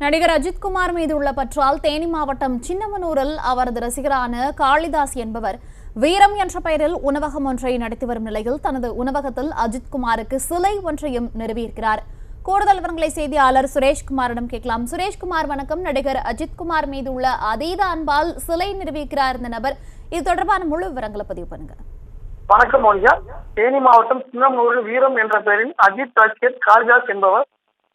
நடிகர் அஜித்குமார் மீது உள்ள பற்றால் தேனி மாவட்டம் சின்னமனூரில் அவரது ரசிகரான காளிதாஸ் என்பவர் வீரம் என்ற பெயரில் உணவகம் ஒன்றை நடத்தி வரும் நிலையில் தனது உணவகத்தில் அஜித்குமாருக்கு சிலை ஒன்றையும் நிறுவியிருக்கிறார். கூடுதல் விவரங்களை செய்தியாளர் சுரேஷ்குமாரிடம் கேட்கலாம். சுரேஷ்குமார் வணக்கம். நடிகர் அஜித்குமார் மீது உள்ள அதீத அன்பால் சிலை நிறுவியிருக்கிறார் இந்த நபர். இது தொடர்பான முழு விவரங்களை பதிவு பண்ணுங்க. வணக்கம் மோனிகா. தேனி மாவட்டம் சின்னமனூரில் வீரம் என்ற பெயரில் அஜித் ரசிகர் காளிதாஸ் என்பவர்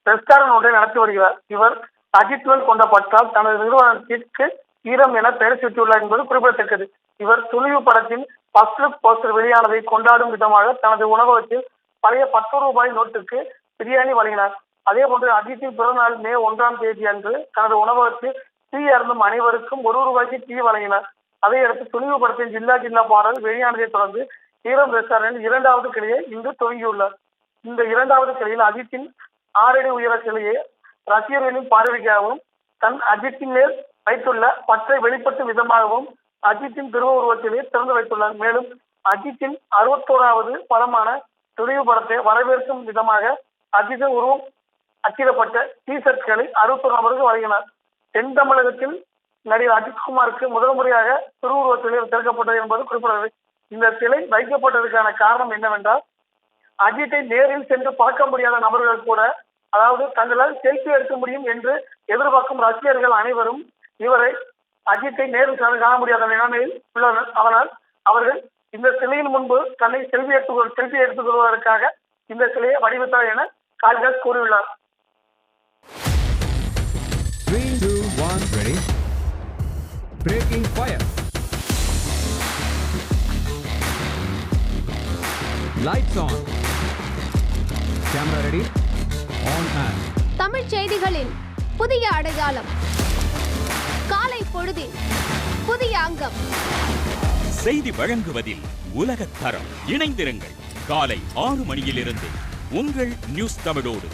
ரெஸ்டாரண்ட் ஒன்றை நடத்தி வருகிறார். இவர் அஜித் மேல் கொண்ட பற்றால் தனது நிறுவனத்திற்கு வீரம் என பெயர் சூட்டியுள்ளார் என்பது குறிப்பிடத்தக்கது. இவர் துணிவு படத்தின் ஃபர்ஸ்ட் லுக் போஸ்டர் வெளியானதை கொண்டாடும் விதமாக தனது உணவகத்தில் பழைய 10 ரூபாய் நோட்டுக்கு பிரியாணி வழங்கினார். அதே போன்று அஜித்தின் பிறந்தநாள் மே 1ஆம் தேதி அன்று தனது உணவகத்தில் டீ அருந்தும் அனைவருக்கும் 1 ரூபாய்க்கு டீ வழங்கினார். அதையடுத்து துணிவு படத்தின் ஜில்லா பாடல் வெளியானதை தொடர்ந்து வீரம் ரெஸ்டாரண்ட் 2வது கிளையை இன்று துவங்கியுள்ளார். இந்த 2வது கிளையில் அஜித்தின் 6 அடி உயர சிலையை ரசிகர்களின் பார்வைக்காகவும் தன் அஜித்தின் மேல் வைத்துள்ள பற்றை வெளிப்படுத்தும் விதமாகவும் அஜித்தின் திருவுருவத்திலே திறந்து வைத்துள்ளார். மேலும் அஜித்தின் 61வது படமான துணிவு படத்தை வரவேற்கும் விதமாக அஜித்தின் உருவம் அச்சிடப்பட்ட டி ஷர்ட்களை 61 நபருக்கு வழங்கினார். தென் தமிழகத்தில் நடிகர் அஜித்குமாருக்கு முதல் முறையாக திருவுருவத்திலே திறக்கப்பட்டது என்பது குறிப்பிடத்தக்கது. இந்த சிலை வைக்கப்பட்டதற்கான காரணம் என்னவென்றால், அஜித்தை நேரில் சென்று பார்க்க முடியாத நபர்கள் கூட, அதாவது தங்களால் செல்ஃபி எடுக்க முடியும் என்று எதிர்பார்க்கும் ரசிகர்கள் அனைவரும் இவரை அஜித்தை நேரில் காண முடியாத நிலைமையில் உள்ளனர். அதனால் அவர்கள் இந்த சிலையின் முன்பு தன்னை செல்ஃபி எடுத்துக் கொள்வதற்காக இந்த சிலையை வடிவத்தார் என காளிதாஸ் கூறியுள்ளார். 3, 2, 1, ready. Breaking fire. Lights on. Camera ready. On and. Tamil செய்திகளின் புதிய அடையாளம். காலை பொழுதில் புதிய அங்கம். செய்தி வழங்குவதில் உலகத் தரம். இணைந்திருங்கள். காலை 6 மணியிலிருந்து உங்கள் நியூஸ் தமிழோடு.